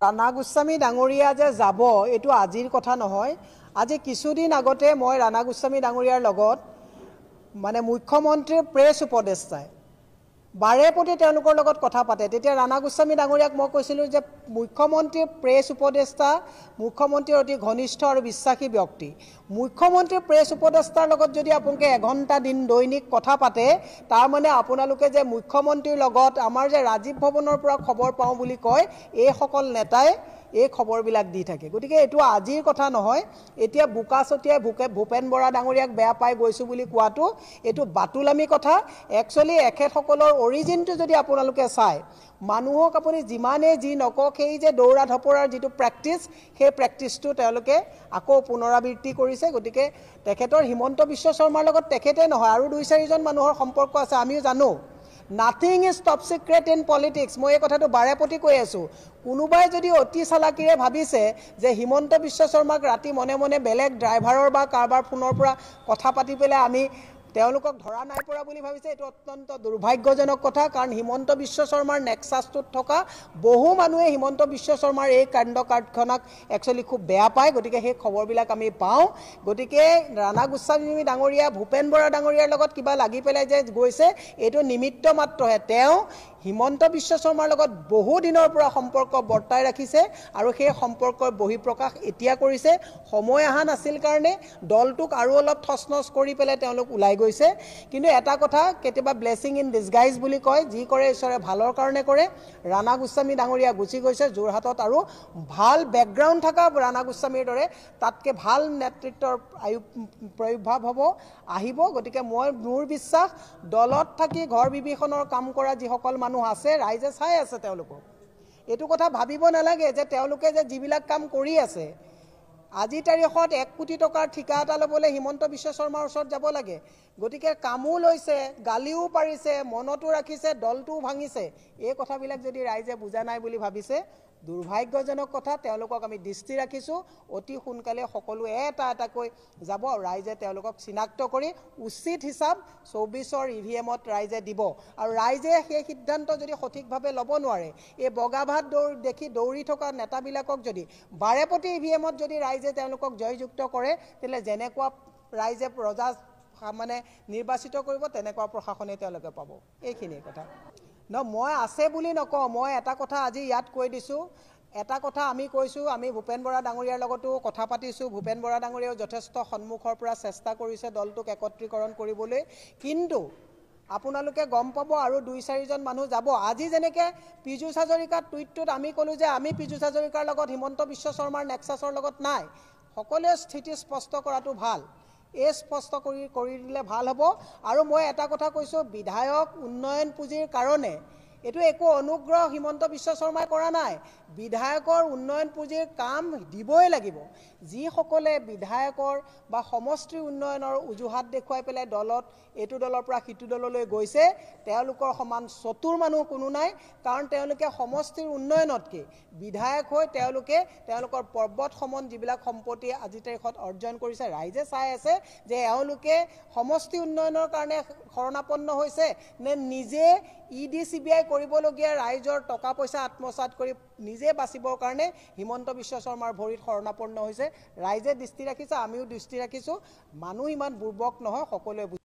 ৰাণা গোস্বামী ডাঙৰীয়া যে যাব এইটো আজিৰ কথা নহয়। আজি কিছুদিন আগতে মই ৰাণা গোস্বামী ডাঙৰীয়াৰ লগত মানে মুখ্যমন্ত্ৰীৰ প্ৰেছ উপদেষ্টাই বাৰে প্ৰতি তেওঁলোকৰ লগত কথা পাতে। তেতিয়া ৰাণা গোস্বামী ডাঙৰীয়াক মই কৈছিলোঁ যে মুখ্যমন্ত্ৰীৰ প্ৰেছ উপদেষ্টা মুখ্যমন্ত্ৰীৰ অতি ঘনিষ্ঠ আৰু বিশ্বাসী ব্যক্তি। মুখ্যমন্ত্ৰীৰ প্ৰেছ উপদেষ্টাৰ লগত যদি আপোনালোকে এঘণ্টা দিন দৈনিক কথা পাতে, তাৰ মানে আপোনালোকে যে মুখ্যমন্ত্ৰীৰ লগত আমাৰ যে ৰাজীৱ ভৱনৰ পৰা খবৰ পাওঁ বুলি কয়, এইসকল নেতাই এই খবৰবিলাক দি থাকে। গতিকে এইটো আজিৰ কথা নহয়। এতিয়া বোকা ছটিয়াই ভূপেন বৰা ডাঙৰীয়াক বেয়া পাই গৈছোঁ বুলি কোৱাটো এইটো বাতুলামি কথা। একচুৱেলি এখেতসকলৰ অৰিজিনটো যদি আপোনালোকে চায়, মানুহক আপুনি যিমানেই যি নকওক, সেই যে দৌৰা ধপৰাৰ যিটো প্ৰেক্টিছ, সেই প্ৰেক্টিছটো তেওঁলোকে আকৌ পুনৰাবৃত্তি কৰিছে। গতিকে তেখেতৰ হিমন্ত বিশ্ব শৰ্মাৰ লগত তেখেতে নহয়, আৰু 2-4জন মানুহৰ সম্পৰ্ক আছে, আমিও জানো। Nothing is top secret in politics. মই এই কথাটো বাৰে প্ৰতি কৈ আছোঁ। কোনোবাই যদি অতি চালাকিৰে ভাবিছে যে হিমন্ত বিশ্ব শৰ্মাক ৰাতি মনে মনে বেলেগ ড্ৰাইভাৰৰ বা কাৰোবাৰ ফোনৰ পৰা কথা পাতি পেলাই আমি তেওঁলোকক ধৰা নাই পৰা বুলি ভাবিছে, এইটো অত্যন্ত দুৰ্ভাগ্যজনক কথা। কাৰণ হিমন্ত বিশ্ব শৰ্মাৰ নেক্সাছটোত থকা বহু মানুহে হিমন্ত বিশ্ব শৰ্মাৰ এই কাণ্ড কাৰ্ডখনক একচুৱেলি খুব বেয়া পায়। গতিকে সেই খবৰবিলাক আমি পাওঁ। গতিকে ৰাণা গোস্বামী ডাঙৰীয়া ভূপেন বৰা ডাঙৰীয়াৰ লগত কিবা লাগি পেলাই যে গৈছে, এইটো নিমিত্ত মাত্ৰহে। তেওঁ হিমন্ত বিশ্ব শৰ্মাৰ লগত বহু দিনৰ পৰা সম্পৰ্ক বৰ্তাই ৰাখিছে আৰু সেই সম্পৰ্কৰ বহিঃপ্ৰকাশ এতিয়া কৰিছে। সময় অহা নাছিল কাৰণে দলটোক আৰু অলপ থচনচ কৰি পেলাই তেওঁলোক ওলাই গৈছে। কিন্তু এটা কথা, কেতিয়াবা ব্লেছিং ইন ডিছগাইজ বুলি কয়, যি কৰে ঈশ্বৰে ভালৰ কাৰণে কৰে। ৰাণা গোস্বামী ডাঙৰীয়া গুচি গৈছে যোৰহাটত, আৰু ভাল বেকগ্ৰাউণ্ড থকা ৰাণা গোস্বামীৰ দৰে তাতকৈ ভাল নেতৃত্বৰ প্ৰয়োভাৱ হ'ব আহিব। গতিকে মোৰ বিশ্বাস, দলত থাকি ঘৰ বিভীষণৰ কাম কৰা যিসকল মানুহ আছে, ৰাইজে চাই আছে তেওঁলোকক। এইটো কথা ভাবিব নালাগে যে তেওঁলোকে যে যিবিলাক কাম কৰি আছে, আজিৰ তাৰিখত 1 কোটি টকাৰ ঠিকা এটা ল'বলৈ হিমন্ত বিশ্ব শৰ্মাৰ ওচৰত যাব লাগে। গতিকে কামো লৈছে, গালিও পাৰিছে, মনতো ৰাখিছে, দলটোও ভাঙিছে। এই কথাবিলাক যদি ৰাইজে বুজা নাই বুলি ভাবিছে, দুৰ্ভাগ্যজনক কথা। তেওঁলোকক আমি দৃষ্টি ৰাখিছোঁ। অতি সোনকালে সকলো এটাকৈ যাব, ৰাইজে তেওঁলোকক চিনাক্ত কৰি উচিত হিচাপ 24ৰ EVM-ত ৰাইজে দিব। আৰু ৰাইজে সেই সিদ্ধান্ত যদি সঠিকভাৱে ল'ব নোৱাৰে, এই বগা ভাত দেখি দৌৰি থকা নেতাবিলাকক যদি বাৰে প্ৰতি EVM-ত যদি ৰাইজে তেওঁলোকক জয়যুক্ত কৰে, তেতিয়াহ'লে যেনেকুৱা ৰাইজে ৰজা মানে নিৰ্বাচিত কৰিব, তেনেকুৱা প্ৰশাসনে তেওঁলোকে পাব। এইখিনিয়ে কথা মই আছে বুলি নকওঁ। মই এটা কথা আজি ইয়াত কৈ দিছোঁ। এটা কথা আমি কৈছোঁ, আমি ভূপেন বৰা ডাঙৰীয়াৰ লগতো কথা পাতিছোঁ। ভূপেন বৰা ডাঙৰীয়াও যথেষ্ট সন্মুখৰ পৰা চেষ্টা কৰিছে দলটোক একত্ৰীকৰণ কৰিবলৈ। কিন্তু আপোনালোকে গম পাব, আৰু 2-4জন মানুহ যাব। আজি যেনেকৈ পীযুষ হাজৰিকাৰ টুইটটোত আমি ক'লোঁ যে আমি পীযুষ হাজৰিকাৰ লগত হিমন্ত বিশ্ব শৰ্মাৰ নেক্সাছৰ লগত নাই, সকলোৱে স্থিতি স্পষ্ট কৰাটো ভাল। এই স্পষ্ট কৰি দিলে ভাল হ'ব। আৰু মই এটা কথা কৈছোঁ, বিধায়ক উন্নয়ন পুঁজিৰ কাৰণে এইটো একো অনুগ্ৰহ হিমন্ত বিশ্ব শৰ্মাই কৰা নাই। বিধায়কৰ উন্নয়ন পুঁজিৰ কাম দিবই লাগিব। যিসকলে বিধায়কৰ বা সমষ্টিৰ উন্নয়নৰ অজুহাত দেখুৱাই পেলাই দলত এইটো দলৰ পৰা সিটো দললৈ গৈছে, তেওঁলোকৰ সমান চতুৰ মানুহ কোনো নাই। কাৰণ তেওঁলোকে সমষ্টিৰ উন্নয়নতকৈ বিধায়ক হৈ তেওঁলোকৰ পৰ্বত সমান যিবিলাক সম্পত্তি আজিৰ তাৰিখত অৰ্জন কৰিছে, ৰাইজে চাই আছে যে এওঁলোকে সমষ্টি উন্নয়নৰ কাৰণে শৰণাপন্ন হৈছে নে নিজে ED CBI কৰিবলগীয়া ৰাইজৰ টকা পইচা আত্মসাৎ কৰি নিজে বাচিবৰ কাৰণে হিমন্ত বিশ্ব শৰ্মাৰ ভৰিত শৰণাপন্ন হৈছে। ৰাইজে দৃষ্টি ৰাখিছে, আমিও দৃষ্টি ৰাখিছোঁ। মানুহ ইমান বুৰ্বক নহয়, সকলোৱে